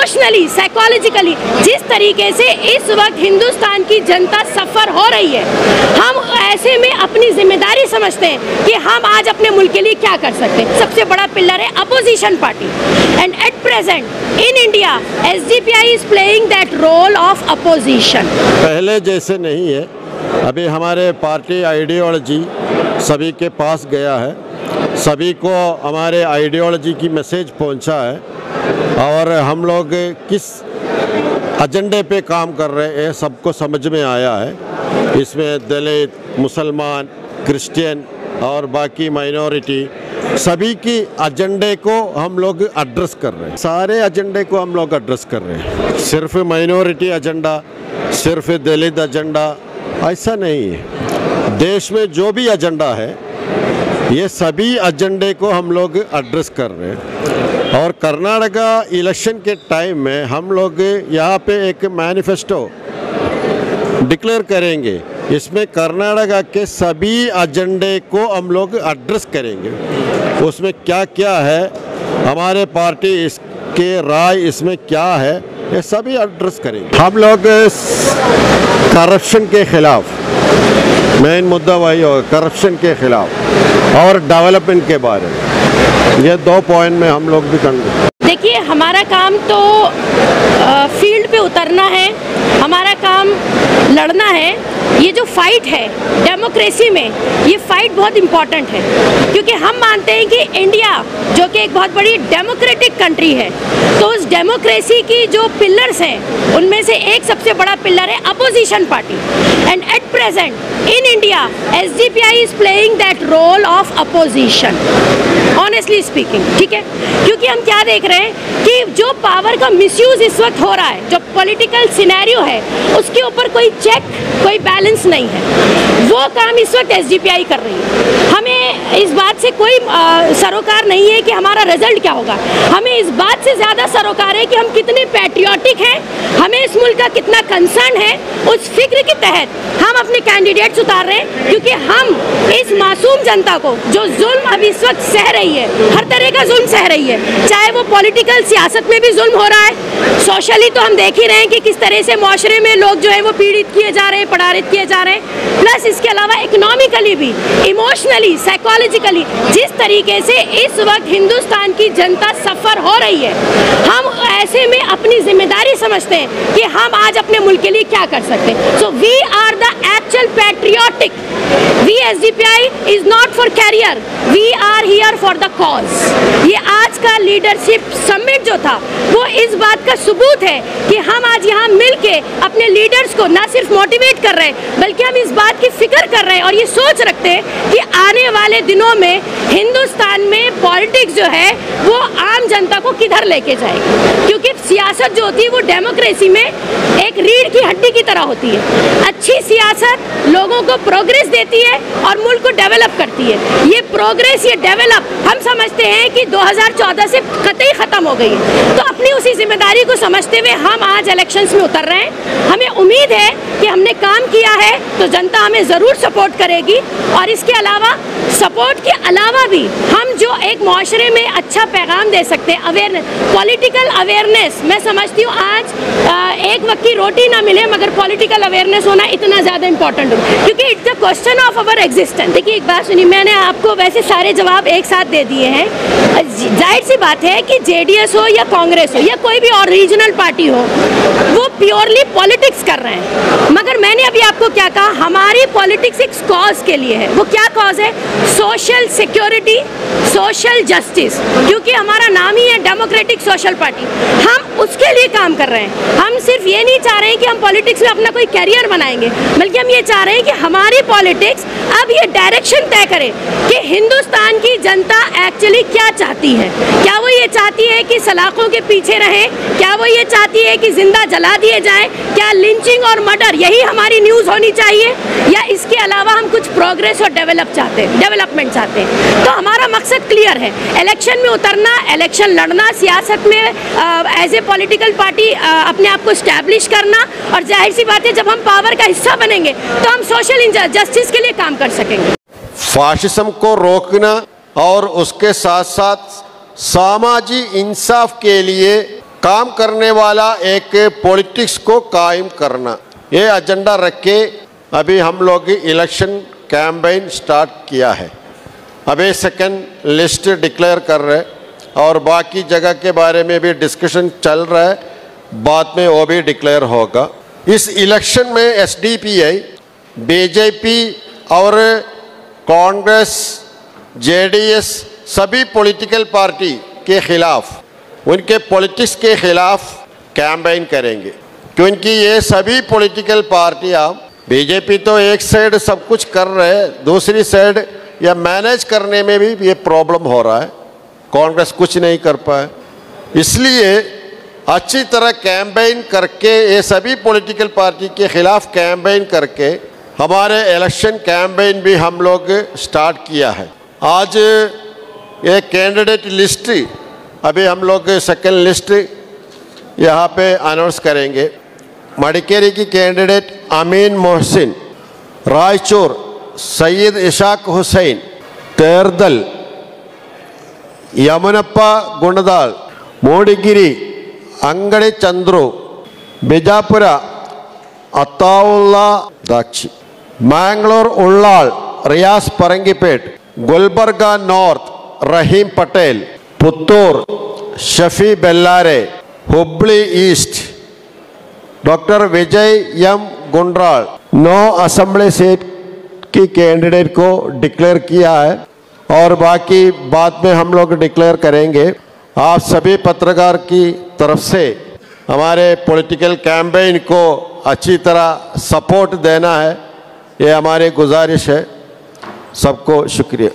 Emotionally, psychologically जिस तरीके से इस वक्त हिंदुस्तान की जनता सफ़र हो रही है, हम ऐसे में अपनी जिम्मेदारी समझते हैं कि हम आज अपने मुल्क के लिए क्या कर सकते हैं। सबसे बड़ा पिलर है opposition party, and at present in India SDPI is playing that role of opposition. पहले जैसे नहीं है, अभी हमारे पार्टी आइडियोलॉजी सभी के पास गया है, सभी को हमारे आइडियोलॉजी की मैसेज पहुंचा है, और हम लोग किस एजेंडे पे काम कर रहे हैं सबको समझ में आया है। इसमें दलित, मुसलमान, क्रिश्चियन और बाकी माइनॉरिटी सभी की एजेंडे को हम लोग एड्रेस कर रहे हैं। सारे एजेंडे को हम लोग एड्रेस कर रहे हैं, सिर्फ माइनॉरिटी एजेंडा, सिर्फ दलित एजेंडा ऐसा नहीं है। देश में जो भी एजेंडा है ये सभी एजेंडे को हम लोग एड्रेस कर रहे हैं। और कर्नाटका इलेक्शन के टाइम में हम लोग यहाँ पे एक मैनिफेस्टो डिक्लेयर करेंगे, इसमें कर्नाटका के सभी एजेंडे को हम लोग एड्रेस करेंगे। उसमें क्या क्या है, हमारे पार्टी इसके राय इसमें क्या है, ये सभी एड्रेस करेंगे। हम लोग करप्शन के खिलाफ, मेन मुद्दा वही होगा, करप्शन के खिलाफ और डेवलपमेंट के बारे में, ये 2 पॉइंट में हम लोग भी करेंगे। देखिए, हमारा काम तो फील्ड पे उतरना है, हमारा काम लड़ना है। ये जो फाइट है डेमोक्रेसी में, ये फाइट बहुत इम्पॉर्टेंट है, क्योंकि हम मानते हैं कि इंडिया जो कि एक बहुत बड़ी डेमोक्रेटिक कंट्री है, तो उस डेमोक्रेसी की जो पिलर्स हैं उनमें से एक सबसे बड़ा पिलर है opposition party, and at present in India SDPI is playing that role of opposition, honestly speaking. ठीक है, क्योंकि हम क्या देख रहे हैं कि जो पावर का मिसयूज इस वक्त हो रहा है, जो पॉलिटिकल सिनेरियो है, उसके ऊपर कोई चेक, कोई बैलेंस नहीं है। वो काम इस वक्त एसडीपीआई कर रही है। हमें इस बात से कोई सरोकार नहीं है कि हमारा रिजल्ट क्या होगा, हमें इस बात से ज़्यादा सरोकार है कि हम कितने पैट्रियोटिक हैं, हमें इस मुल्क का कितना कंसर्न है। उस फिक्र के तहत हम अपने कैंडिडेट्स उतार रहे हैं, क्योंकि हम इस मासूम जनता को जो जुल्म अभी इस वक्त सह रही है, हर तरह का जुल्म सह रही है, चाहे वो पॉलिटिकल सियासत में भी जुल्म हो रहा है, सोशली तो हम देख ही रहे हैं कि किस तरह से मुआशरे में लोग जो है वो पीड़ित किए जा रहे हैं, प्रताड़ित किए जा रहे हैं, प्लस इसके अलावा इकोनॉमिकली भी, इमोशनली, साइकोलॉजिकली जिस तरीके से इस वक्त हिंदुस्तान की जनता सफ़र हो रही है, हम ऐसे में अपनी जिम्मेदारी समझते हैं कि हम आज अपने मुल्क के लिए क्या कर सकते हैं। So we are the actual patriotic, we SDPI is not for career, we are here for the cause. ये आज का लीडरशिप समिट जो था वो इस बात का सबूत है कि हम आज यहाँ मिल के अपने लीडर्स को ना सिर्फ मोटिवेट कर रहे हैं, बल्कि हम इस बात की फिक्र कर रहे हैं और ये सोच रखते हैं कि आने वाले दिनों में हिंदुस्तान में पॉलिटिक्स जो है वो आम जनता को किधर लेके जाएगी। क्योंकि सियासत जो होती है वो डेमोक्रेसी में एक रीढ़ की हड्डी की तरह होती है। अच्छी सियासत लोगों को प्रोग्रेस देती है और मुल्क को डेवलप करती है। ये प्रोग्रेस, ये डेवलप हम समझते हैं कि 2014 से कतई ख़त्म हो गई है। तो अपनी उसी जिम्मेदारी को समझते हुए हम आज इलेक्शंस में उतर रहे हैं। हमें उम्मीद है कि हमने काम किया है तो जनता हमें ज़रूर सपोर्ट करेगी, और इसके अलावा सपोर्ट के अलावा भी हम जो एक माशरे में अच्छा पैगाम दे सकते हैं, अवेयरनेस, पॉलिटिकल अवेयरनेस। मैं समझती हूँ आज एक वक्त की रोटी ना मिले मगर पॉलिटिकल अवेयरनेस होना इतना ज़्यादा इंपॉर्टेंट हो, क्योंकि it's the question of our existence. देखिए, एक बात सुनिए, मैंने आपको वैसे सारे जवाब एक साथ दे दिए हैं। जाहिर सी बात है कि जेडीएस हो या कांग्रेस हो या कोई भी और रीजनल पार्टी हो, वो प्योरली पॉलिटिक्स कर रहे हैं, मगर मैंने अभी आपको क्या कहा, हमारी पॉलिटिक्स एक कॉज के लिए है। वो क्या कॉज है? सोशल सिक्योरिटी, सोशल जस्टिस, क्योंकि हमारा नाम ही है डेमोक्रेटिक सोशल पार्टी। हम उसके लिए काम कर रहे हैं। हम सिर्फ ये नहीं चाह रहे हैं कि हम पॉलिटिक्स में अपना कोई कैरियर बनाएंगे, बल्कि हम ये चाह रहे हैं कि हमारी पॉलिटिक्स अब ये डायरेक्शन तय करे कि हिंदुस्तान की जनता एक्चुअली क्या चाहती है। क्या वो ये चाहती है कि सलाखों के पीछे रहें? क्या वो ये चाहती है कि जिंदा जला दिए जाएं? क्या लिंचिंग और मर्डर यही हमारी न्यूज़ होनी चाहिए, या इसके अलावा हम कुछ प्रोग्रेस और डेवलपमेंट चाहते हैं? तो हमारा मकसद क्लियर है, इलेक्शन में उतरना, इलेक्शन लड़ना, सियासत में एज ए पॉलिटिकल पार्टी अपने आप को स्टैब्लिश करना, और जाहिर सी बात है जब हम पावर का हिस्सा बनेंगे तो हम सोशल जस्टिस के लिए काम कर सकेंगे। फाशिज्म को रोकना और उसके साथ साथ सामाजिक इंसाफ के लिए काम करने वाला एक पॉलिटिक्स को कायम करना, ये एजेंडा रख के अभी हम लोग इलेक्शन कैंपेन स्टार्ट किया है। अभी सेकंड लिस्ट डिक्लेयर कर रहे और बाकी जगह के बारे में भी डिस्कशन चल रहा है, बाद में वो भी डिक्लेयर होगा। इस इलेक्शन में एसडीपीआई, बीजेपी और कांग्रेस, जेडीएस सभी पॉलिटिकल पार्टी के खिलाफ, उनके पॉलिटिक्स के खिलाफ कैंपेन करेंगे, क्योंकि ये सभी पॉलिटिकल पार्टियां, बीजेपी तो एक साइड सब कुछ कर रहे हैं, दूसरी साइड या मैनेज करने में भी ये प्रॉब्लम हो रहा है, कांग्रेस कुछ नहीं कर पाए। इसलिए अच्छी तरह कैंपेन करके, ये सभी पॉलिटिकल पार्टी के खिलाफ कैंपेन करके हमारे इलेक्शन कैंपेन भी हम लोग स्टार्ट किया है। आज ये कैंडिडेट लिस्ट अभी हम लोग सेकंड लिस्ट यहाँ पे अनाउंस करेंगे। मडिकेरी की कैंडिडेट अमीन मोहसिन, रायचूर सैयद इशाक हुसैन, तेरदल यमुनप्पा गुंडदाल, मूडिगिरी अंगड़ी चंद्रू, बिजापुर अत्ताउल्ला दाक्षी, मैंगलोर उल्लाल रियाज परंगीपेट, गुलबर्गा नॉर्थ रहीम पटेल, पुत्तूर शफी बेल्लारे, हुबली ईस्ट डॉक्टर विजय एम गुंड्राल। 9 असेंबली सीट की कैंडिडेट को डिक्लेयर किया है और बाकी बाद में हम लोग डिक्लेयर करेंगे। आप सभी पत्रकार की तरफ से हमारे पॉलिटिकल कैंपेन को अच्छी तरह सपोर्ट देना है, ये हमारी गुजारिश है। सबको शुक्रिया।